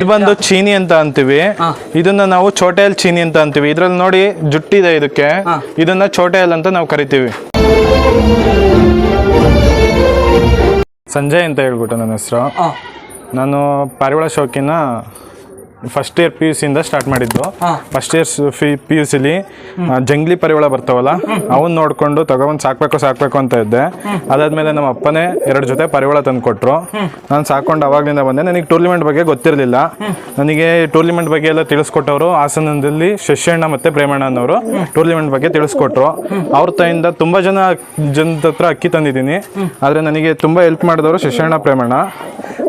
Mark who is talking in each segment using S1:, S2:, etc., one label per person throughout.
S1: ಇದು ಬಂದು ಚೀನಿ ಅಂತ ಅಂತೀವಿ. ಇದನ್ನ ನಾವು ಚೋಟೆಲ್ ಚೀನಿ ಅಂತ ಅಂತೀವಿ. ಇದ್ರಲ್ಲಿ ನೋಡಿ ಜುಟ್ಟಿದೆ ಇದಕ್ಕೆ. ಇದನ್ನ ಚೋಟೆಲ್ ಅಂತ ನಾವು ಕರಿತೀವಿ. ಸಂಜಯ್ ಅಂತ ಹೇಳ್ಬಿಟ್ಟು ನನ್ನ ಹೆಸರು. ನಾನು ಪಾರಿವಾಳ ಶೋಕಿನ ಫಸ್ಟ್ ಇಯರ್ PUC ಇಂದ ಸ್ಟಾರ್ಟ್ ಮಾಡಿದ್ದು. ಫಸ್ಟ್ ಇಯರ್ PUC ಲಿ ಜಂಗ್ಲಿ ಪರಿವಾಳ ಬರ್ತಾವಲ್ಲ ಅವನ್ನ ನೋಡ್ಕೊಂಡು ತಗೊಂಡು ಸಾಕ್ಬೇಕು ಅಂತ ಇದ್ದೆ. ಅದಾದ್ಮೇಲೆ ನಮ್ಮ ಅಪ್ಪನೇ 2 ಜೊತೆ ಪರಿವಾಳ ತಂದು ಕೊಟ್ರು. ನಾನು ಸಾಕೊಂಡು ಅವಾಗ್ಲಿಂದ ಬಂದೆ. ನನಗೆ ಟೂರ್ನಿಮೆಂಟ್ ಬಗ್ಗೆ ಗೊತ್ತಿರಲಿಲ್ಲ. ನನಗೆ ಟೂರ್ನಿಮೆಂಟ್ ಬಗ್ಗೆ ಎಲ್ಲ ತಿಳಿಸ್ಕೊಟ್ಟವರು ಹಾಸನದಲ್ಲಿ ಶಶಿಯಣ್ಣ ಮತ್ತೆ ಪ್ರೇಮಣ್ಣ ಅನ್ನೋರು ಟೂರ್ನಿಮೆಂಟ್ ಬಗ್ಗೆ ತಿಳಿಸ್ಕೊಟ್ರು. ಅವ್ರ ತಾಯಿಂದ ತುಂಬಾ ಜನದ ಹತ್ರ ಅಕ್ಕಿ ತಂದಿದ್ದೀನಿ. ಆದ್ರೆ ನನಗೆ ತುಂಬಾ ಹೆಲ್ಪ್ ಮಾಡಿದವರು ಶಶಿಯಣ್ಣ ಪ್ರೇಮಣ್ಣ.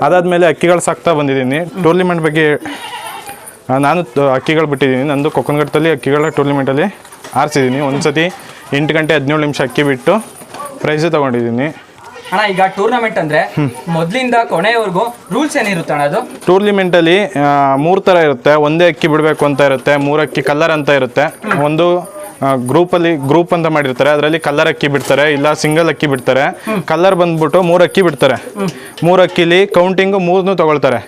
S1: ಅದಾದ್ಮೇಲೆ ಅಕ್ಕಿಗಳು ಸಾಕ್ತಾ ಬಂದಿದ್ದೀನಿ. ಟೂರ್ನಿಮೆಂಟ್ ಬಗ್ಗೆ ನಾನು ಅಕ್ಕಿಗಳು ಬಿಟ್ಟಿದ್ದೀನಿ. ನಂದು ಕೊಕ್ಕನಘಟ್ಟದಲ್ಲಿ ಅಕ್ಕಿಗಳ ಟೂರ್ನಿಮೆಂಟಲ್ಲಿ ಆರಿಸಿದ್ದೀನಿ. ಒಂದ್ಸತಿ 8 ಗಂಟೆ 17 ನಿಮಿಷ ಅಕ್ಕಿ ಬಿಟ್ಟು ಪ್ರೈಸ್ ತಗೊಂಡಿದ್ದೀನಿ.
S2: ಅಣ್ಣ ಈಗ ಟೂರ್ನಮೆಂಟ್ ಅಂದ್ರೆ ಮೊದಲಿಂದ ಕೊನೆಯವರೆಗೂ ರೂಲ್ಸ್ ಏನಿರುತ್ತೆ ಅಣ್ಣ? ಅದು
S1: ಟೂರ್ನಿಮೆಂಟಲ್ಲಿ 3 ಥರ ಇರುತ್ತೆ. ಒಂದೇ ಅಕ್ಕಿ ಬಿಡಬೇಕು ಅಂತ ಇರುತ್ತೆ, 3 ಅಕ್ಕಿ ಕಲ್ಲರ್ ಅಂತ ಇರುತ್ತೆ. ಒಂದು ಗ್ರೂಪ್ ಅಂತ ಮಾಡಿರ್ತಾರೆ, ಅದರಲ್ಲಿ ಕಲ್ಲರ್ ಅಕ್ಕಿ ಬಿಡ್ತಾರೆ, ಇಲ್ಲ ಸಿಂಗಲ್ ಅಕ್ಕಿ ಬಿಡ್ತಾರೆ. ಕಲ್ಲರ್ ಬಂದ್ಬಿಟ್ಟು 3 ಅಕ್ಕಿ ಬಿಡ್ತಾರೆ. 3 ಅಕ್ಕಿಲಿ ಕೌಂಟಿಂಗ್ 3 ತಗೊಳ್ತಾರೆ.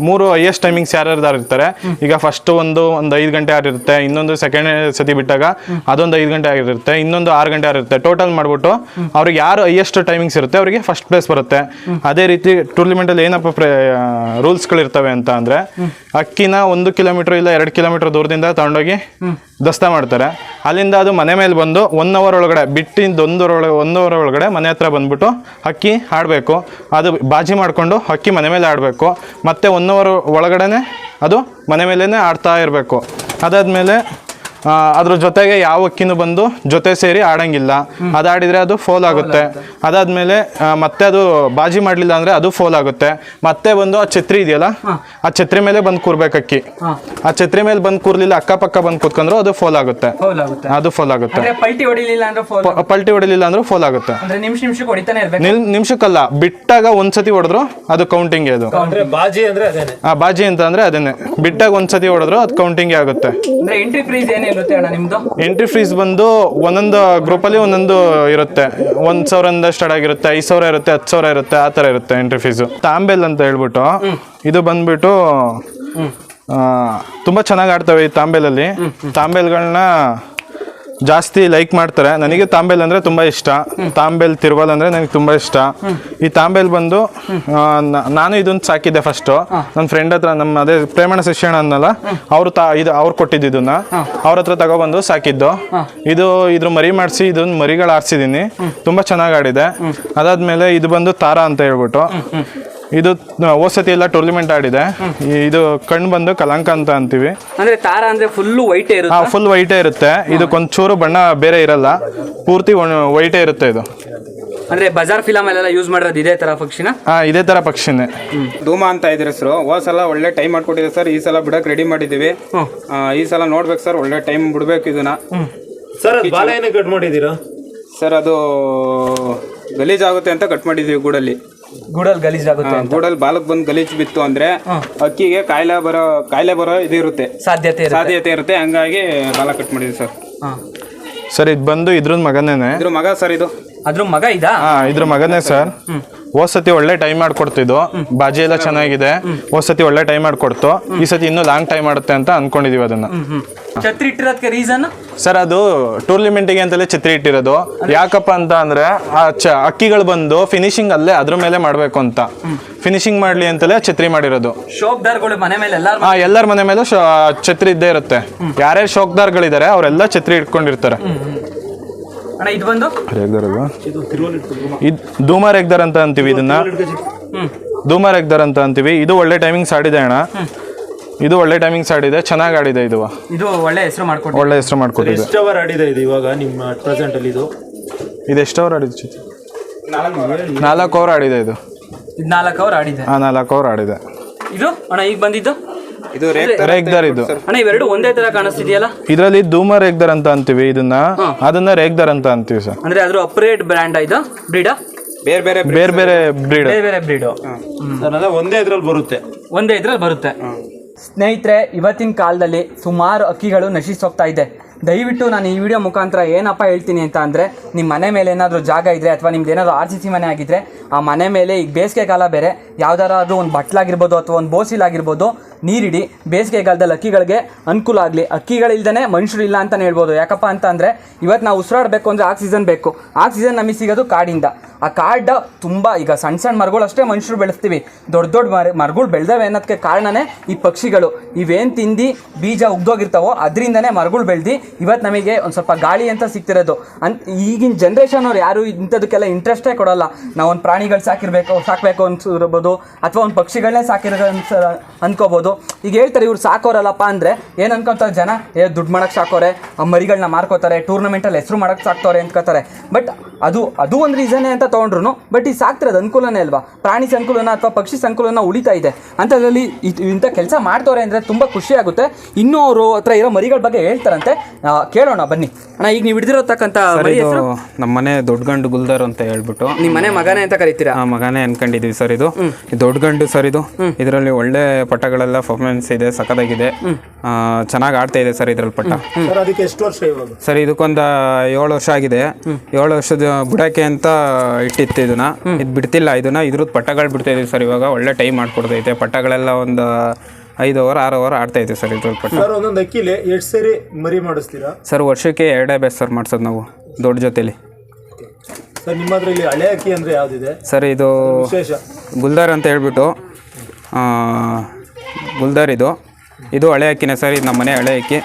S1: 3 ಹೈಯೆಸ್ಟ್ ಟೈಮಿಂಗ್ಸ್ ಯಾರ್ಯಾರು ಇರ್ತಾರೆ. ಈಗ ಫಸ್ಟ್ ಒಂದು 5 ಗಂಟೆ ಆಗಿರುತ್ತೆ, ಇನ್ನೊಂದು ಸೆಕೆಂಡ್ ಸತಿ ಬಿಟ್ಟಾಗ ಅದೊಂದು 5 ಗಂಟೆ ಆಗಿರುತ್ತೆ, ಇನ್ನೊಂದು 6 ಗಂಟೆ ಆಗಿರುತ್ತೆ. ಟೋಟಲ್ ಮಾಡ್ಬಿಟ್ಟು ಅವ್ರಿಗೆ ಯಾರು ಹೈಯೆಸ್ಟ್ ಟೈಮಿಂಗ್ಸ್ ಇರುತ್ತೆ ಅವರಿಗೆ ಫಸ್ಟ್ ಪ್ಲೇಸ್ ಬರುತ್ತೆ. ಅದೇ ರೀತಿ ಟೂರ್ನಿಮೆಂಟಲ್ಲಿ ಏನಪ್ಪ ರೂಲ್ಸ್ಗಳಿರ್ತವೆ ಅಂತ ಅಂದರೆ, ಅಕ್ಕಿನ 1 ಕಿಲೋಮೀಟರ್ ಇಲ್ಲ 2 ಕಿಲೋಮೀಟರ್ ದೂರದಿಂದ ತಗೊಂಡೋಗಿ ದಸ್ತಾ ಮಾಡ್ತಾರೆ. ಅಲ್ಲಿಂದ ಅದು ಮನೆ ಮೇಲೆ ಬಂದು 1 ಅವರ್ ಒಳಗಡೆ ಬಿಟ್ಟಿಂದ 1 ಅವರ್ ಒಳಗಡೆ ಮನೆ ಹತ್ರ ಬಂದ್ಬಿಟ್ಟು ಅಕ್ಕಿ ಆಡಬೇಕು. ಅದು ಬಾಜಿ ಮಾಡಿಕೊಂಡು ಅಕ್ಕಿ ಮನೆ ಮೇಲೆ ಆಡಬೇಕು. ಮತ್ತು 1 ಅವರ್ ಒಳಗಡೆ ಅದು ಮನೆ ಮೇಲೇ ಆಡ್ತಾ ಇರಬೇಕು. ಅದಾದಮೇಲೆ ಅದ್ರ ಜೊತೆಗೆ ಯಾವ ಅಕ್ಕಿನೂ ಬಂದು ಜೊತೆ ಸೇರಿ ಆಡಂಗಿಲ್ಲ. ಅದಾಡಿದರೆ ಅದು ಫೋಲ್ ಆಗುತ್ತೆ. ಅದಾದಮೇಲೆ ಮತ್ತೆ ಅದು ಬಾಜಿ ಮಾಡಲಿಲ್ಲ ಅಂದರೆ ಅದು ಫೋಲ್ ಆಗುತ್ತೆ. ಮತ್ತೆ ಬಂದು ಆ ಛತ್ರಿ ಇದೆಯಲ್ಲ, ಆ ಛತ್ರಿ ಮೇಲೆ ಬಂದು ಕೂರ್ಬೇಕು ಅಕ್ಕಿ. ಆ ಛತ್ರಿ ಮೇಲೆ ಬಂದು ಕೂರ್ಲಿಲ್ಲ, ಅಕ್ಕಪಕ್ಕ ಬಂದು ಕೂತ್ಕೊಂಡ್ರು ಅದು ಫೋಲ್ ಆಗುತ್ತೆ. ಅದು ಫೋಲ್ ಆಗುತ್ತೆ.
S2: ಪಲ್ಟಿ ಹೊಡಿಲಿಲ್ಲ
S1: ಅಂದ್ರೆ ಫೋಲ್ ಆಗುತ್ತೆ. ನಿಮಿಷಕ್ಕಲ್ಲ, ಬಿಟ್ಟಾಗ ಒಂದ್ಸತಿ ಹೊಡೆದ್ರು ಅದು ಕೌಂಟಿಂಗ್. ಅದು ಬಾಜಿ ಅಂತ ಅಂದ್ರೆ ಅದೇನೆ. ಬಿಟ್ಟಾಗ ಒಂದ್ಸತಿ ಹೊಡೆದ್ರು ಅದು ಕೌಂಟಿಂಗ್ ಆಗುತ್ತೆ. ಎಂಟ್ರಿ ಫೀಸ್ ಬಂದು ಒಂದೊಂದು ಗ್ರೂಪಲ್ಲಿ ಒಂದೊಂದು ಇರುತ್ತೆ. 1,000 ಸ್ಟಾರ್ಟ್ ಆಗಿರುತ್ತೆ, 5,000 ಇರುತ್ತೆ, 10,000 ಇರುತ್ತೆ, ಆ ಥರ ಇರುತ್ತೆ ಎಂಟ್ರಿ ಫೀಸು. ತಾಂಬೇಲ್ ಅಂತ ಹೇಳ್ಬಿಟ್ಟು ಇದು ಬಂದ್ಬಿಟ್ಟು ತುಂಬ ಚೆನ್ನಾಗಿ ಆಡ್ತವೆ ಈ ತಾಂಬೇಲಲ್ಲಿ. ತಾಂಬೇಲ್ಗಳನ್ನ ಜಾಸ್ತಿ ಲೈಕ್ ಮಾಡ್ತಾರೆ. ನನಗೆ ತಾಂಬೇಲ್ ಅಂದರೆ ತುಂಬ ಇಷ್ಟ. ತಾಂಬೇಲ್ ತಿರುವಲ್ ಅಂದರೆ ನನಗೆ ತುಂಬ ಇಷ್ಟ. ಈ ತಾಂಬೇಲ್ ಬಂದು ನಾನು ಇದನ್ನು ಸಾಕಿದ್ದೆ ಫಸ್ಟು ನನ್ನ ಫ್ರೆಂಡ್ ಹತ್ರ. ನಮ್ಮ ಅದೇ ಪ್ರೇಮಣ್ಣ ಶಿಕ್ಷಣ ಅನ್ನಲ್ಲ, ಅವ್ರು ಕೊಟ್ಟಿದ್ದು ಇದನ್ನ ಅವ್ರ ಹತ್ರ ತಗೊಬಂದು ಸಾಕಿದ್ದು. ಇದ್ರ ಮರಿ ಮಾಡಿಸಿ ಇದನ್ನ ಮರಿಗಳು ಆರಿಸಿದ್ದೀನಿ. ತುಂಬ ಚೆನ್ನಾಗಿ ಆಡಿದೆ. ಅದಾದ್ಮೇಲೆ ಇದು ಬಂದು ತಾರ ಅಂತ ಹೇಳ್ಬಿಟ್ಟು ಇದು ಓಸತಿ ಎಲ್ಲ ಟೂರ್ನಿಮೆಂಟ್ ಆಡಿದೆ. ಇದು ಕಣ್ಣು ಬಂದು ಕಲಂಕ ಅಂತ ಅಂತೀವಿ.
S2: ಅಂದ್ರೆ ತಾರ ಅಂದ್ರೆ ಫುಲ್ ವೈಟೇ ಇರುತ್ತೆ.
S1: ಫುಲ್ ವೈಟೇ ಇರುತ್ತೆ. ಇದಕ್ಕೊಂಚೂರು ಬಣ್ಣ ಬೇರೆ ಇರಲ್ಲ, ಪೂರ್ತಿ ವೈಟೇ ಇರುತ್ತೆ. ಇದು
S2: ಅಂದ್ರೆ ಬಜಾರ್ ಫಿಲಮ್ ಎಲ್ಲ ಯೂಸ್ ಮಾಡಿರೋದು ಇದೇ ತರ ಪಕ್ಷಿನ?
S1: ಇದೇ ತರ ಪಕ್ಷಿನೇ.
S3: ಧೂಮ ಅಂತ ಇದ್ರ ಹೆಸರು. ಹೋದ್ಸಲ ಒಳ್ಳೆ ಟೈಮ್ ಮಾಡ್ಕೊಟ್ಟಿದೆ ಸರ್. ಈ ಸಲ ಬಿಡಕ್ ರೆಡಿ ಮಾಡಿದೀವಿ. ಈ ಸಲ ನೋಡ್ಬೇಕು ಸರ್, ಒಳ್ಳೆ ಟೈಮ್ ಬಿಡ್ಬೇಕು ಇದನ್ನ.
S4: ಸರ್ ಬಾಲ ಏನೇ ಕಟ್ ಮಾಡಿದೀರಾ
S3: ಸರ್? ಅದು ಗಲೀಜಾಗುತ್ತೆ ಅಂತ ಕಟ್ ಮಾಡಿದೀವಿ. ಗೂಡಲ್ಲಿ
S2: ಗಲೀಜಾಗುತ್ತೆ.
S3: ಗೂಡಲ್ಲಿ ಬಾಲಕ್ ಬಂದು ಗಲೀಜ್ ಬಿತ್ತು ಅಂದ್ರೆ ಅಕ್ಕಿಗೆ ಕಾಯಿಲೆ ಬರೋ ಇದು ಇರುತ್ತೆ, ಸಾಧ್ಯತೆ ಇರುತ್ತೆ. ಹಂಗಾಗಿ ಬಾಲ ಕಟ್ ಮಾಡಿದ್ವಿ ಸರ್.
S1: ಸರ್ ಇದು ಬಂದು ಇದ್ರ ಮಗನೇನೆ.
S3: ಇದ್ರ ಮಗ ಸರ್. ಇದು
S2: ಅದ್ರ ಮಗ ಇದಾ?
S1: ಇದ್ರ ಮಗನೇ ಸರ್. ಹೋದ್ಸತಿ ಒಳ್ಳೆ ಟೈಮ್ ಮಾಡ್ಕೊಡ್ತಿದ್ದು, ಬಾಜಿ ಎಲ್ಲ ಚೆನ್ನಾಗಿದೆ. ಹೋದ್ಸತಿ ಒಳ್ಳೆ ಟೈಮ್ ಮಾಡ್ಕೊಡ್ತು. ಈ ಸತಿ ಇನ್ನೂ ಲಾಂಗ್ ಟೈಮ್ ಮಾಡುತ್ತೆ ಅಂತ ಅನ್ಕೊಂಡಿದೀವಿ ಅದನ್ನ.
S2: ಛತ್ರಿ ಇಟ್ಟಿರೋದಕ್ಕೆ ರೀಸನ್
S1: ಸರ್, ಅದು ಟೂರ್ನಿಮೆಂಟಿಗೆ ಅಂತಲೇ ಛತ್ರಿ ಇಟ್ಟಿರೋದು. ಯಾಕಪ್ಪ ಅಂತ ಅಂದ್ರೆ ಅಕ್ಕಿಗಳು ಬಂದು ಫಿನಿಶಿಂಗ್ ಅಲ್ಲೇ ಅದ್ರ ಮೇಲೆ ಮಾಡ್ಬೇಕು ಅಂತ, ಫಿನಿಶಿಂಗ್ ಮಾಡ್ಲಿ ಅಂತಲೇ ಛತ್ರಿ ಮಾಡಿರೋದು.
S2: ಶೋಕ್ದಾರ್ಗಳು ಮನೆ ಮೇಲೆ
S1: ಎಲ್ಲರ ಮನೆ ಮೇಲೂ ಛತ್ರಿ ಇದ್ದೇ ಇರುತ್ತೆ. ಯಾರ್ಯಾರು ಶೋಕ್ದಾರ್ಗಳಿದ್ದಾರೆ ಅವರೆಲ್ಲ ಛತ್ರಿ ಇಟ್ಕೊಂಡಿರ್ತಾರೆ.
S2: ಇದು ಬಂದು
S1: ಧೂಮರ್ ಎಗ್ದರ್ ಅಂತ ಅಂತೀವಿ ಇದನ್ನ. ಧೂಮರ್ ಎಗ್ದರ್ ಅಂತ ಅಂತೀವಿ. ಇದು ಒಳ್ಳೆ ಟೈಮಿಂಗ್ಸ್ ಆಡಿದೆ ಅಣ್ಣ. ಇದು ಒಳ್ಳೆ ಟೈಮಿಂಗ್ಸ್ ಆಡಿದೆ, ಚೆನ್ನಾಗಿ ಆಡಿದೆ. ಇದು
S2: ಒಳ್ಳೆ ಹೆಸರು ಮಾಡ್ಕೊಟ್ಟಿದೆ.
S4: ಎಷ್ಟು ಅವರ್ ಆಡಿದೆ ಇದು ಇವಾಗ ನಿಮ್ಮ ಪ್ರೆಸೆಂಟ್ ಅಲ್ಲಿ? ಇದು
S1: ಎಷ್ಟು ಅವರ್ ಆಡಿದೆ? 4 ಅವರ್ ಆಡಿದೆ. ಇದು
S2: 4 ಅವರ್ ಆಡಿದೆ.
S1: 4 ಅವರ್ ಆಡಿದೆ.
S2: ಇದು ಅಣ್ಣ ಈಗ ಬಂದಿದ್ದು
S3: ಇದು
S1: ರೇಗ್ದರ್. ಇದು
S2: ಅಣ್ಣ ಇವೆರಡು ಒಂದೇ ತರ ಕಾಣಿಸ್ತಿದೆಯಲ್ಲ?
S1: ಇದರಲ್ಲಿ ಧೂಮರ್ ರೇಗ್ದರ್ ಅಂತ ಅಂತೀವಿ ಇದನ್ನ, ಅದನ್ನ ರೇಗ್ದರ್ ಅಂತ ಅಂತೀವಿ ಸರ್.
S2: ಅಂದ್ರೆ ಅದ್ರ ಅಪರೇಟ್ ಬ್ರ್ಯಾಂಡ್ ಇದು ಬ್ರೀಡ್?
S1: ಬೇರೆ ಬ್ರೀಡ್.
S4: ಒಂದೇ ಇದ್ರಲ್ಲಿ
S2: ಬರುತ್ತೆ. ಸ್ನೇಹಿತರೆ, ಇವತ್ತಿನ ಕಾಲದಲ್ಲಿ ಸುಮಾರು ಅಕ್ಕಿಗಳು ನಶಿಸೋಗ್ತಾ ಇದೆ. ದಯವಿಟ್ಟು ನಾನು ಈ ವಿಡಿಯೋ ಮುಖಾಂತರ ಏನಪ್ಪ ಹೇಳ್ತೀನಿ ಅಂತ ಅಂದರೆ, ನಿಮ್ಮ ಮನೆ ಮೇಲೆ ಏನಾದರೂ ಜಾಗ ಇದ್ದರೆ ಅಥವಾ ನಿಮ್ದು ಏನಾದರೂ RCC ಮನೆ ಆಗಿದ್ದರೆ, ಆ ಮನೆ ಮೇಲೆ ಈಗ ಬೇಸಿಗೆ ಕಾಲ ಬೇರೆ, ಯಾವ್ದಾದ್ರು ಒಂದು ಬಟ್ಲಾಗಿರ್ಬೋದು ಅಥವಾ ಒಂದು ಬೋಸಿಲಾಗಿರ್ಬೋದು, ನೀರಿಡಿ. ಬೇಸಿಗೆಗಾಲದಲ್ಲಿ ಅಕ್ಕಿಗಳಿಗೆ ಅನುಕೂಲ ಆಗಲಿ. ಅಕ್ಕಿಗಳಿಲ್ದೇ ಮನುಷ್ಯರು ಇಲ್ಲ ಅಂತಲೇ ಹೇಳ್ಬೋದು. ಯಾಕಪ್ಪ ಅಂತ ಅಂದರೆ ಇವತ್ತು ನಾವು ಉಸಿರಾಡಬೇಕು ಅಂದರೆ ಆಕ್ಸಿಜನ್ ಬೇಕು. ಆಕ್ಸಿಜನ್ ನಮಗೆ ಸಿಗೋದು ಕಾಡಿಂದ. ಆ ಕಾಡ ತುಂಬ ಈಗ ಸಣ್ಣ ಸಣ್ಣ ಮರಗಳು ಅಷ್ಟೇ ಮನುಷ್ಯರು ಬೆಳೆಸ್ತೀವಿ. ದೊಡ್ಡ ದೊಡ್ಡ ಮರಗಳು ಬೆಳೆದವೆ ಅನ್ನೋದಕ್ಕೆ ಕಾರಣನೇ ಈ ಪಕ್ಷಿಗಳು. ಇವೇನು ತಿಂದು ಬೀಜ ಉಗ್ದೋಗಿರ್ತಾವೋ ಅದರಿಂದನೇ ಮರಗಳು ಬೆಳೆದು ಇವತ್ತು ನಮಗೆ ಒಂದು ಸ್ವಲ್ಪ ಗಾಳಿ ಅಂತ ಸಿಗ್ತಿರೋದು. ಈಗಿನ ಜನ್ರೇಷನ್ ಅವ್ರು ಯಾರು ಇಂಥದಕ್ಕೆಲ್ಲ ಇಂಟ್ರೆಸ್ಟೇ ಕೊಡೋಲ್ಲ. ನಾವು ಒಂದು ಪ್ರಾಣಿಗಳು ಸಾಕಬೇಕು ಅನ್ಸಿರ್ಬೋದು, ಅಥವಾ ಒಂದು ಪಕ್ಷಿಗಳನ್ನೇ ಅನ್ಕೋಬೋದು. ಈಗ ಹೇಳ್ತಾರೆ ಇವ್ರು ಸಾಕೋರಲ್ಲಪ್ಪ ಅಂದರೆ ಏನು ಅನ್ಕೊಂತಾರೆ ಜನ, ದುಡ್ಡು ಮಾಡೋಕ್ಕೆ ಸಾಕೋರೆ, ಮರಿಗಳನ್ನ ಮಾರ್ಕೋತಾರೆ, ಟೂರ್ನಮೆಂಟಲ್ಲಿ ಹೆಸರು ಮಾಡೋಕ್ಕೆ ಸಾಕ್ತವ್ರೆ ಅಂದ್ಕೋತಾರೆ. ಬಟ್ ಅದು ಒಂದು ರೀಸನ್ನೇ ಅಂತ ತೊಗೊಂಡ್ರು. ಬಟ್ ಈ ಸಾಕ್ತಿರೋದು ಅನುಕೂಲನೇ ಅಲ್ವಾ? ಪ್ರಾಣಿ ಸಂಕುಲನ ಅಥವಾ ಪಕ್ಷಿ ಸಂಕುಲನ ಉಳಿತಾ ಇದೆ ಅಂಥದ್ರಲ್ಲಿ ಇಂಥ ಕೆಲಸ ಮಾಡ್ತವ್ರೆ ಅಂದರೆ ತುಂಬ ಖುಷಿ ಆಗುತ್ತೆ. ಇನ್ನೂ ಅವರು ಹತ್ರ ಇರೋ ಮರಿಗಳ ಬಗ್ಗೆ ಹೇಳ್ತಾರಂತೆ, ಕೇಳೋಣ ಬನ್ನಿ. ಅಣ್ಣ, ಈಗ ನೀವು ಹಿಡಿದಿರೋತಕ್ಕಂಥ
S3: ನಮ್ಮ ಮನೆ ದೊಡ್ಡ ಗಂಡು ಗುಲ್ದರ್ ಅಂತ ಹೇಳ್ಬಿಟ್ಟು
S2: ನಿಮ್ಮ ಮನೆ ಮಗನೇ ಅಂತ ಕರಿತೀರಾ?
S3: ಮಗನೇ ಅನ್ಕೊಂಡಿದೀವಿ ಸರ್. ಇದು ದೊಡ್ಡ ಗಂಡು ಸರ್. ಇದು ಇದರಲ್ಲಿ ಒಳ್ಳೆ ಪಟ್ಟಗಳೆಲ್ಲ ಪರ್ಫಾರ್ಮೆನ್ಸ್ ಇದೆ, ಸಖತ್ತಾಗಿದೆ, ಚೆನ್ನಾಗಿ ಆಡ್ತಾ ಇದೆ ಸರ್ ಇದ್ರಲ್ಲಿ ಪಟ್ಟ.
S4: ಅದಕ್ಕೆ ಎಷ್ಟು ವರ್ಷ ಇವಾಗ
S3: ಸರ್? ಇದಕ್ಕೊಂದು 7 ವರ್ಷ ಆಗಿದೆ. 7 ವರ್ಷದ ಬುಡಕ್ಕೆ ಅಂತ ಇಟ್ಟಿತ್ತು ಇದನ್ನ. ಇದು ಬಿಡ್ತಿಲ್ಲ ಇದನ್ನ. ಇದ್ರದ್ದು ಪಟ್ಟಗಳು ಬಿಡ್ತಾ ಇದೀವಿ ಸರ್. ಇವಾಗ ಒಳ್ಳೆ ಟೈಮ್ ಮಾಡ್ಕೊಡ್ತೈತೆ. ಪಟ್ಟಗಳೆಲ್ಲ ಒಂದು 5 ಓವರ್ 6 ಓವರ್ ಆಡ್ತಾ ಇದ್ದೀವಿ ಸರ್ ಇದ್ರಲ್ಲಿ ಪಟ್ಟ.
S4: ಸರ್, ಒಂದೊಂದು ಅಕ್ಕಿಲಿ ಎಷ್ಟು ಸರಿ ಮರಿ ಮಾಡಿಸ್ತೀರಾ
S3: ಸರ್? ವರ್ಷಕ್ಕೆ 2 ಬ್ಯಾಚ್ ಸರ್ ಮಾಡ್ಸೋದು ನಾವು ದೊಡ್ಡ ಜೊತೆಲಿ.
S4: ಸರ್, ನಿಮ್ಮ ಹತ್ರ ಇಲ್ಲಿ ಹಳೆ ಅಕ್ಕಿ ಅಂದರೆ ಯಾವುದಿದೆ
S3: ಸರ್? ಇದು
S4: ವಿಶೇಷ
S3: ಗುಲ್ದಾರ್ ಅಂತ ಹೇಳ್ಬಿಟ್ಟು ಗುಲ್ದಾರ್ ಇದು ಹಳೆ ಅಕ್ಕಿನೇ ಸರ್. ಇದು ನಮ್ಮ ಮನೆ ಹಳೆ ಅಕ್ಕಿ.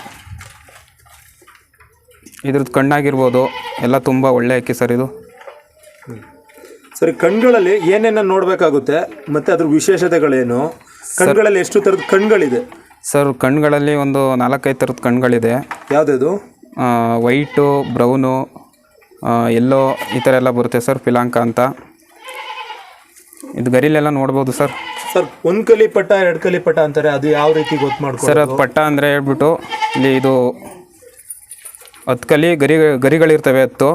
S3: ಇದ್ರದ್ದು ಕಣ್ಣಾಗಿರ್ಬೋದು ಎಲ್ಲ ತುಂಬ ಒಳ್ಳೆ ಅಕ್ಕಿ ಸರ್ ಇದು.
S4: ಸರಿ, ಕಣ್ಗಳಲ್ಲಿ ಏನೇನ ನೋಡಬೇಕಾಗುತ್ತೆ ಮತ್ತು ಅದ್ರ ವಿಶೇಷತೆಗಳೇನು? ಕಣ್ಗಳಲ್ಲಿ ಎಷ್ಟು ಥರದ ಕಣ್ಗಳಿದೆ
S3: ಸರ್? ಕಣ್ಗಳಲ್ಲಿ ಒಂದು 4-5 ಥರದ ಕಣ್ಗಳಿದೆ.
S4: ಯಾವುದದು?
S3: ವೈಟು, ಬ್ರೌನು, ಎಲ್ಲೋ ಈ ಥರ ಎಲ್ಲ ಬರುತ್ತೆ ಸರ್. ಪಿಲಾಂಕ ಅಂತ. ಇದು ಗರಿಲೆಲ್ಲ ನೋಡ್ಬೋದು ಸರ್.
S4: ಸರ್, 1 ಕಲಿ ಪಟ್ಟ 2 ಕಲಿ ಪಟ್ಟ ಅಂತಾರೆ, ಅದು ಯಾವ ರೀತಿ ಗೊತ್ತು ಮಾಡ್ಕೊ
S3: ಸರ್? ಅದು ಪಟ್ಟ ಅಂದರೆ ಹೇಳ್ಬಿಟ್ಟು ಇಲ್ಲಿ ಇದು 10 ಕಲಿ ಗರಿಗಳಿರ್ತವೆ 10.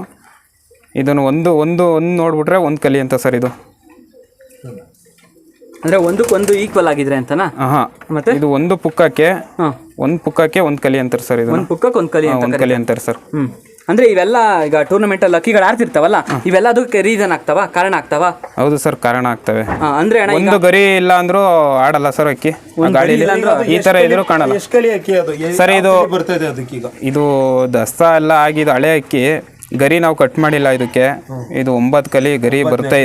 S3: ಇದನ್ನು ಒಂದು ನೋಡ್ಬಿಟ್ರೆ 1 ಕಲಿ ಅಂತ ಸರ್ ಇದು.
S2: ಅಂದರೆ ಒಂದಕ್ಕೊಂದು ಈಕ್ವಲ್ ಆಗಿದ್ರೆ ಅಂತನಾ?
S3: ಹಾಂ. ಮತ್ತೆ ಇದು ಒಂದು ಪುಕ್ಕಕ್ಕೆ 1 ಕಲಿ ಅಂತಾರೆ ಸರ್. ಇದು
S2: ಒಂದು ಪುಕ್ಕಕ್ಕೆ 1 ಕಲಿ ಅಂತ
S3: 1 ಕಲಿ ಅಂತಾರೆ ಸರ್.
S2: ಅಂದರೆ ಇವೆಲ್ಲ ಈಗ ಟೂರ್ನಮೆಂಟಲ್ಲಿ ಅಕ್ಕಿಗಳು ಆಡ್ತಿರ್ತಾವಲ್ಲ, ಇವೆಲ್ಲ ಅದಕ್ಕೆ ರೀಸನ್ ಆಗ್ತಾವ, ಕಾರಣ ಆಗ್ತಾವ?
S3: ಹೌದು ಸರ್, ಕಾರಣ ಆಗ್ತವೆ.
S2: ಅಂದರೆ
S3: ಒಂದು ಗರಿ ಇಲ್ಲ ಅಂದ್ರೂ ಆಡಲ್ಲ ಸರ್ ಅಕ್ಕಿ. ಗಾಡಿಲಿ ಈ ಥರ ಇದ್ರು ಕಾಣಲ್ಲ.
S4: ಎಷ್ಟು ಕಲಿ ಅಕ್ಕಿ ಅದು
S3: ಸರ್? ಇದು
S4: ಬರ್ತದೆ ಅದಕ್ಕೀಗ?
S3: ಇದು ದಸ್ತ ಎಲ್ಲ ಆಗಿದ್ದು ಹಳೆ ಅಕ್ಕಿ. ಗರಿ ನಾವು ಕಟ್ ಮಾಡಿಲ್ಲ ಇದಕ್ಕೆ. ಇದು 9 ಕಲಿ ಗರಿ ಬರ್ತಾ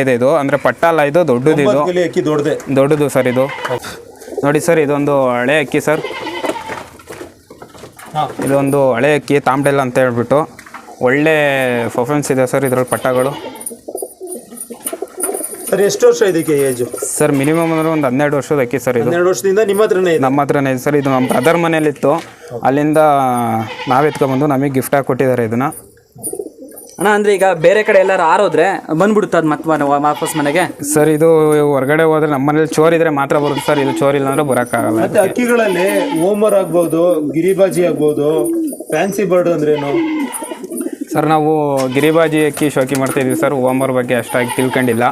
S3: ಇದೆ ಇದು. ಅಂದರೆ ಪಟ್ಟ ಅಲ್ಲ, ಇದು ದೊಡ್ಡದು. ಇದು ದೊಡ್ಡದು ಸರ್. ಇದು ನೋಡಿ ಸರ್, ಇದೊಂದು ಹಳೆ ಅಕ್ಕಿ ಸರ್. ಇದೊಂದು ಹಳೆ ಅಕ್ಕಿ ತಾಂಬೆಲ್ಲ ಅಂತ ಹೇಳ್ಬಿಟ್ಟು ಒಳ್ಳೆ ಪರ್ಫಾರ್ಮೆನ್ಸ್ ಇದೆ ಸರ್ ಇದರಲ್ಲಿ ಪಟ್ಟಗಳು.
S4: ಸರ್, ಎಷ್ಟು ವರ್ಷ ಇದಕ್ಕೆ ಏಜು?
S3: ಸರ್, ಮಿನಿಮಮ್ ಅಂದ್ರೆ ಒಂದು 12 ವರ್ಷದ ಅಕ್ಕಿ ಸರ್ ಇದು.
S4: 12 ವರ್ಷದಿಂದ ನಿಮ್ಮ ಹತ್ರನೇ ಇದೆ?
S3: ನಮ್ಮ ಹತ್ರನೇ ಇದೆ ಸರ್. ಇದು ನಮ್ಮ ಬ್ರದರ್ ಮನೇಲಿತ್ತು, ಅಲ್ಲಿಂದ ನಾವು ಎತ್ಕೊಂಡ್ಬಂದು ನಮಗೆ ಗಿಫ್ಟ್ ಆಗಿ ಕೊಟ್ಟಿದ್ದಾರೆ ಇದನ್ನು.
S2: ಅಣ್ಣ, ಅಂದರೆ ಈಗ ಬೇರೆ ಕಡೆ ಎಲ್ಲರೂ ಆರೋದ್ರೆ ಬಂದ್ಬಿಡುತ್ತೆ ಅದು ಮತ್ತೆ ವಾಪಸ್ ಮನೆಗೆ?
S3: ಸರ್, ಇದು ಹೊರಗಡೆ ಹೋದ್ರೆ ನಮ್ಮ ಮನೇಲಿ ಚೋರ್ ಇದ್ರೆ ಮಾತ್ರ ಬರುತ್ತೆ ಸರ್. ಇದು ಚೋರ್ ಇಲ್ಲ ಅಂದ್ರೆ ಬರೋಕ್ಕಾಗಲ್ಲ.
S4: ಮತ್ತೆ ಅಕ್ಕಿಗಳಲ್ಲಿ ಓಮರ್ ಆಗ್ಬೋದು, ಗಿರಿಬಾಜಿ ಆಗ್ಬೋದು, ಫ್ಯಾನ್ಸಿ ಬರ್ಡ್ ಅಂದ್ರೇನು?
S3: ಸರ್, ನಾವು ಗಿರಿಬಾಜಿ ಅಕ್ಕಿ ಶೋಕಿ ಮಾಡ್ತಾ ಇದೀವಿ ಸರ್. ಓಮರ್ ಬಗ್ಗೆ ಅಷ್ಟಾಗಿ ತಿಳ್ಕೊಂಡಿಲ್ಲ.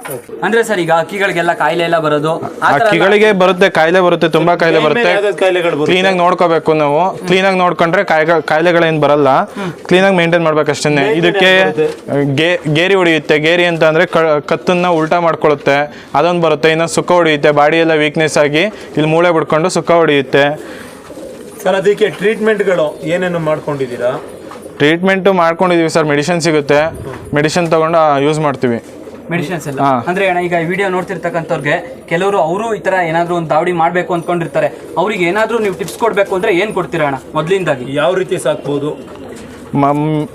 S2: ಅಂದ್ರೆ ಸರ್, ಈಗ ಅಕ್ಕಿಗಳಿಗೆಲ್ಲ ಕಾಯಿಲೆ ಎಲ್ಲ ಬರೋದು,
S1: ಅಕ್ಕಿಗಳಿಗೆ ಬರುತ್ತೆ, ಕಾಯಿಲೆ ಬರುತ್ತೆ, ತುಂಬಾ ಕಾಯಿಲೆ ಬರುತ್ತೆ. ಕ್ಲೀನಾಗಿ ನೋಡ್ಕೋಬೇಕು ನಾವು. ಕ್ಲೀನಾಗಿ ನೋಡ್ಕೊಂಡ್ರೆ ಕಾಯಿಲೆಗಳೇನು ಬರಲ್ಲ. ಕ್ಲೀನಾಗಿ ಮೇಂಟೈನ್ ಮಾಡ್ಬೇಕಷ್ಟೇ. ಇದಕ್ಕೆ ಗೇರಿ ಹೊಡಿಯುತ್ತೆ. ಗೇರಿ ಅಂತ ಅಂದ್ರೆ ಕತ್ತನ್ನ ಉಲ್ಟಾ ಮಾಡ್ಕೊಳ್ಳುತ್ತೆ, ಅದೊಂದು ಬರುತ್ತೆ. ಇನ್ನು ಸುಖ ಹೊಡಿಯುತ್ತೆ, ಬಾಡಿ ಎಲ್ಲ ವೀಕ್ನೆಸ್ ಆಗಿ ಇಲ್ಲಿ ಮೂಳೆ ಬಿಡ್ಕೊಂಡು ಸುಖ ಹೊಡಿಯುತ್ತೆ.
S4: ಸರ್, ಅದಕ್ಕೆ ಟ್ರೀಟ್ಮೆಂಟ್ಗಳು ಏನೇನು ಮಾಡ್ಕೊಂಡಿದ್ದೀರಾ?
S1: ಟ್ರೀಟ್ಮೆಂಟು ಮಾಡ್ಕೊಂಡಿದೀವಿ ಸರ್. ಮೆಡಿಸಿನ್ ಸಿಗುತ್ತೆ, ಮೆಡಿಸಿನ್ ತಗೊಂಡು ಯೂಸ್ ಮಾಡ್ತೀವಿ.
S2: ಮೆಡಿಸಿನ್ಸ್ ಎಲ್ಲ ಅಂದ್ರೆ ಅಣ್ಣ, ಈಗ ವಿಡಿಯೋ ನೋಡ್ತಿರ್ತಕ್ಕಂಥವ್ರಿಗೆ ಕೆಲವರು ಅವರು ಈ ತರ ಏನಾದ್ರು ಒಂದು ದಾವಡಿ ಮಾಡ್ಬೇಕು ಅಂದ್ಕೊಂಡಿರ್ತಾರೆ. ಅವ್ರಿಗೆ ಏನಾದ್ರು ನೀವು ಟಿಪ್ಸ್ ಕೊಡ್ಬೇಕು ಅಂದ್ರೆ ಏನ್ ಕೊಡ್ತೀರಾ ಅಣ್ಣ? ಮೊದಲಿಂದಾಗಿ ಯಾವ ರೀತಿ ಸಾಕ್ಬೋದು?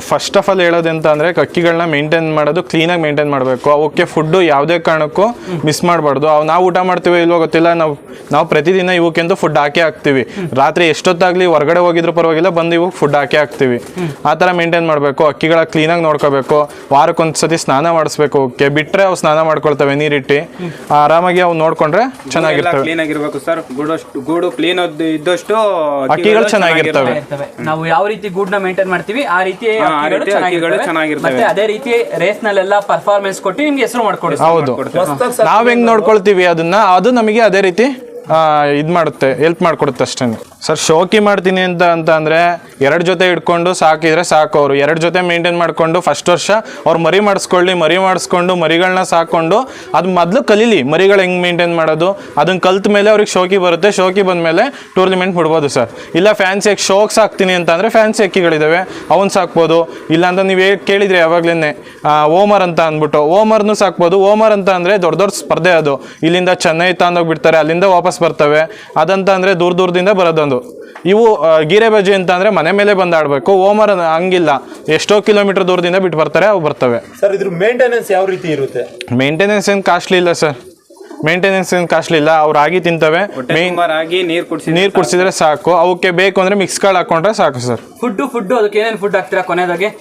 S1: ಫಸ್ಟ್ ಆಫ್ ಆಲ್ ಹೇಳೋದಂತ ಅಂದರೆ ಅಕ್ಕಿಗಳನ್ನ ಮೇಂಟೈನ್ ಮಾಡೋದು ಕ್ಲೀನಾಗಿ ಮೇಂಟೈನ್ ಮಾಡಬೇಕು. ಅವಕ್ಕೆ ಫುಡ್ಡು ಯಾವುದೇ ಕಾರಣಕ್ಕೂ ಮಿಸ್ ಮಾಡಬಾರ್ದು. ನಾವು ಊಟ ಮಾಡ್ತೀವಿ ಇಲ್ವೋ ಗೊತ್ತಿಲ್ಲ, ನಾವು ಪ್ರತಿದಿನ ಇವಕ್ಕೆಂದು ಫುಡ್ ಹಾಕಿ ಹಾಕ್ತೀವಿ. ರಾತ್ರಿ ಎಷ್ಟೊತ್ತಾಗಲಿ ಹೊರಗಡೆ ಹೋಗಿದ್ರು ಪರವಾಗಿಲ್ಲ, ಬಂದು ಇವಾಗ ಫುಡ್ ಹಾಕಿ ಹಾಕ್ತೀವಿ. ಆ ಥರ ಮೇಂಟೈನ್ ಮಾಡಬೇಕು. ಅಕ್ಕಿಗಳ ಕ್ಲೀನಾಗಿ ನೋಡ್ಕೋಬೇಕು. ವಾರಕ್ಕೊಂದ್ಸತಿ ಸ್ನಾನ ಮಾಡಿಸ್ಬೇಕು. ಅವಕ್ಕೆ ಬಿಟ್ಟರೆ ಅವು ಸ್ನಾನ ಮಾಡ್ಕೊಳ್ತವೆ ನೀರಿಟ್ಟು. ಆರಾಮಾಗಿ ಅವು ನೋಡ್ಕೊಂಡ್ರೆ ಚೆನ್ನಾಗಿರ್ತವೆ.
S3: ಕ್ಲೀನಾಗಿರ್ಬೇಕು ಸರ್. ಗೂಡು ಕ್ಲೀನ್ ಇದ್ದಷ್ಟು
S1: ಅಕ್ಕಿಗಳು ಚೆನ್ನಾಗಿರ್ತವೆ.
S2: ನಾವು ಯಾವ ರೀತಿ ಗೂಡ್ನ ಮೇಂಟೈನ್ ಮಾಡ್ತೀವಿ ಆ ರೀತಿ ಚೆನ್ನಾಗಿರ್ತವೆ. ಅದೇ ರೀತಿ ರೇಸ್ ನಲ್ಲೆಲ್ಲ ಪರ್ಫಾರ್ಮೆನ್ಸ್ ಕೊಟ್ಟು ನಿಮ್ಗೆ ಹೆಸರು ಮಾಡ್ಕೊಡಿ.
S1: ಹೌದು, ನಾವ್ ಹೆಂಗ್ ನೋಡ್ಕೊಳ್ತೀವಿ ಅದನ್ನ, ಅದು ನಮಗೆ ಅದೇ ರೀತಿ ಇದು ಮಾಡುತ್ತೆ, ಹೆಲ್ಪ್ ಮಾಡಿಕೊಡುತ್ತೆ ಅಷ್ಟೇ ಸರ್. ಶೋಕಿ ಮಾಡ್ತೀನಿ ಅಂತ ಅಂದರೆ 2 ಜೊತೆ ಇಟ್ಕೊಂಡು ಸಾಕಿದ್ರೆ ಸಾಕು. ಅವರು 2 ಜೊತೆ ಮೇಂಟೈನ್ ಮಾಡಿಕೊಂಡು ಫಸ್ಟ್ ವರ್ಷ ಅವ್ರು ಮರಿ ಮಾಡಿಸ್ಕೊಂಡು ಮರಿಗಳನ್ನ ಸಾಕೊಂಡು ಅದು ಮೊದಲು ಕಲೀಲಿ ಮರಿಗಳು ಹೆಂಗೆ ಮೇಂಟೈನ್ ಮಾಡೋದು. ಅದನ್ನ ಕಲ್ತ ಮೇಲೆ ಅವ್ರಿಗೆ ಶೋಕಿ ಬರುತ್ತೆ. ಶೋಕಿ ಬಂದಮೇಲೆ ಟೂರ್ನಿಮೆಂಟ್ ಬಿಡ್ಬೋದು ಸರ್. ಇಲ್ಲ ಫ್ಯಾನ್ಸಿ ಶೋಕ್ ಸಾಕ್ತೀನಿ ಅಂತಂದರೆ ಫ್ಯಾನ್ಸಿ ಅಕ್ಕಿಗಳಿದ್ದಾವೆ, ಅವನ್ನ ಸಾಕ್ಬೋದು. ಇಲ್ಲಾಂದ್ರೆ ನೀವು ಕೇಳಿದ್ರೆ ಯಾವಾಗಲೇ ಓಮರ್ ಅಂತ ಅಂದ್ಬಿಟ್ಟು ಓಮರ್ನು ಸಾಕ್ಬೋದು. ಓಮರ್ ಅಂತ ಅಂದರೆ ದೊಡ್ಡ ಸ್ಪರ್ಧೆ ಅದು. ಇಲ್ಲಿಂದ ಚೆನ್ನೈ ತಗೊಂಡೋಗ್ಬಿಡ್ತಾರೆ, ಅಲ್ಲಿಂದ ವಾಪಸ್ ಬರ್ತವೆ. ಅದಂತ ಅಂದರೆ ದೂರದಿಂದ ಬರೋದೊಂದು. ಇವು ಗೀರೆಬಾಜಿ ಅಂತ ಅಂದರೆ ಮನೆ ಮೇಲೆ ಬಂದು ಆಡಬೇಕು. ಓಮರ್ ಹಂಗಿಲ್ಲ, ಎಷ್ಟೋ ಕಿಲೋಮೀಟರ್ ದೂರದಿಂದ ಬಿಟ್ಟು ಬರ್ತಾರೆ, ಅವು ಬರ್ತವೆ.
S4: ಸರ್ ಇದ್ರ ಮೇಂಟೆನೆನ್ಸ್ ಯಾವ ರೀತಿ ಇರುತ್ತೆ?
S1: ಮೇಂಟೆನೆನ್ಸ್ ಏನು ಕಾಸ್ಟ್ಲಿ ಇಲ್ಲ ಸರ್. ಅವ್ರು ರಾಗಿ ತಿಂತವೆ,
S3: ರಾಗಿ
S1: ನೀರು ಕುಡಿಸಿದ್ರೆ ಸಾಕು. ಅವಕ್ಕೆ ಬೇಕು ಅಂದರೆ ಮಿಕ್ಸ್ ಕಾಳು ಹಾಕೊಂಡ್ರೆ ಸಾಕು ಸರ್.
S2: ಫುಡ್ ಅದಕ್ಕೆ ಏನೇನು ಫುಡ್ ಹಾಕ್ತೀರಾ ಕೊನೆದಾಗೆ?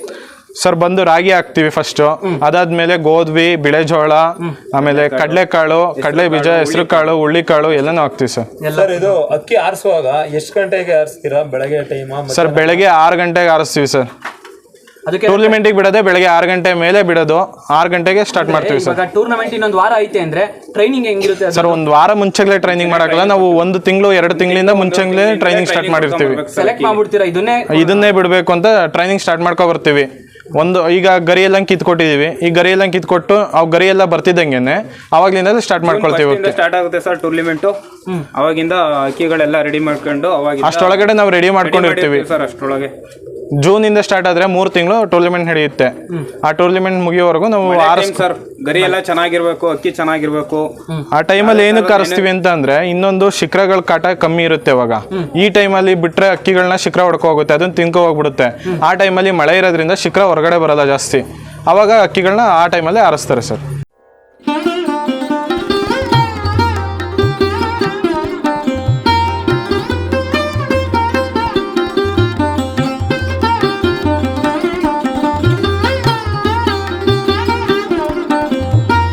S1: ಸರ್ ಬಂದು ರಾಗಿ ಹಾಕ್ತಿವಿ ಫಸ್ಟ್. ಅದಾದ್ಮೇಲೆ ಗೋಧಿ, ಬಿಳೆಜೋಳ, ಆಮೇಲೆ ಕಡಲೆಕಾಳು, ಕಡಲೆ ಬೀಜ, ಹೆಸರು ಕಾಳು, ಹುಳ್ಳಿಕಾಳು ಎಲ್ಲನೂ ಹಾಕ್ತಿವಿ ಸರ್.
S4: ಸರ್ ಇದು ಅಕ್ಕಿ ಆರಿಸುವಾಗ ಎಷ್ಟು ಗಂಟೆಗೆ ಆರಿಸ್ತೀರಾ? ಬೆಳಗ್ಗೆ ಟೈಮ್?
S1: ಸರ್ ಬೆಳಗ್ಗೆ 6 ಗಂಟೆಗೆ ಆರಿಸ್ತೀವಿ ಸರ್.
S2: ಅದಕ್ಕೆ
S1: ಟೂರ್ನಿಮೆಂಟಿಗೆ ಬಿಡೋದೆ ಬೆಳಗ್ಗೆ 6 ಗಂಟೆ ಮೇಲೆ ಬಿಡೋದು. 6 ಗಂಟೆಗೆ ಸ್ಟಾರ್ಟ್ ಮಾಡ್ತೀವಿ ಸರ್.
S2: ಟೂರ್ನಮೆಂಟ್ ಇನ್ನೊಂದು ವಾರ ಐತೆ ಅಂದ್ರೆ ಟ್ರೈನಿಂಗ್ ಹೆಂಗಿರುತ್ತೆ
S1: ಸರ್? ಒಂದು ವಾರ ಮುಂಚೆಗಳೇ ಟ್ರೈನಿಂಗ್ ಮಾಡಕ್ಕಲ್ಲ, ನಾವು 1 ತಿಂಗಳು 2 ತಿಂಗಳಿಂದ ಮುಂಚೆಗಳೇ ಟ್ರೈನಿಂಗ್ ಸ್ಟಾರ್ಟ್ ಮಾಡಿರ್ತೀವಿ.
S2: ಸೆಲೆಕ್ಟ್ ಮಾಡ್ಬಿಡ್ತೀರಾ
S1: ಇದನ್ನೇ ಬಿಡಬೇಕು ಅಂತ ಟ್ರೈನಿಂಗ್ ಸ್ಟಾರ್ಟ್ ಮಾಡ್ಕೊ ಬರ್ತೀವಿ. ಈಗ ಗರಿ ಎಲ್ಲ ಕಿತ್ಕೊಟ್ಟಿದೀವಿ. ಈ ಗರಿ ಎಲ್ಲ ಕಿತ್ಕೊಟ್ಟು ಅವು ಗರಿ ಎಲ್ಲ ಬರ್ತಿದ್ದಂಗೆನೆ ಅವಾಗ್ಲಿಂದ ಸ್ಟಾರ್ಟ್ ಮಾಡ್ಕೊಳ್ತೀವಿ.
S3: ಸ್ಟಾರ್ಟ್ ಆಗುತ್ತೆ ಸರ್ ಟೂರ್ನಿಮೆಂಟು. ಅವಾಗಿಂದ ಅಕ್ಕಿಗಳೆಲ್ಲ ರೆಡಿ ಮಾಡ್ಕೊಂಡು
S1: ಅಷ್ಟೊಳಗಡೆ ನಾವು ರೆಡಿ ಮಾಡ್ಕೊಂಡಿರ್ತೀವಿ
S3: ಸರ್. ಅಷ್ಟೊಳಗೆ
S1: ಜೂನಿಂದ ಸ್ಟಾರ್ಟ್ ಆದ್ರೆ 3 ತಿಂಗಳು ಟೂರ್ನಿಮೆಂಟ್ ನಡೆಯುತ್ತೆ. ಆ ಟೂರ್ನಿಮೆಂಟ್ ಮುಗಿಯೋವರೆಗೂ ನಾವು
S3: ಸರ್ ಗರಿ ಎಲ್ಲ ಚೆನ್ನಾಗಿರ್ಬೇಕು, ಅಕ್ಕಿ ಚೆನ್ನಾಗಿರ್ಬೇಕು.
S1: ಆ ಟೈಮಲ್ಲಿ ಏನಕ್ಕೆ ಕರೆಸ್ತೀವಿ ಅಂತ ಅಂದ್ರೆ ಇನ್ನೊಂದು ಶಿಖರಗಳ ಕಾಟ ಕಮ್ಮಿ ಇರುತ್ತೆ ಅವಾಗ. ಈ ಟೈಮಲ್ಲಿ ಬಿಟ್ರೆ ಅಕ್ಕಿಗಳನ್ನ ಶಿಖರ ಹೊಡ್ಕೊ ಹೋಗುತ್ತೆ, ಅದನ್ನ ತಿನ್ಕೊ ಹೋಗ್ಬಿಡುತ್ತೆ. ಆ ಟೈಮಲ್ಲಿ ಮಳೆ ಇರೋದ್ರಿಂದ ಶಿಖರ ಹೊರಗಡೆ ಬರಲ್ಲ ಜಾಸ್ತಿ. ಅವಾಗ ಅಕ್ಕಿಗಳನ್ನ ಆ ಟೈಮಲ್ಲಿ ಆರಿಸ್ತಾರೆ ಸರ್.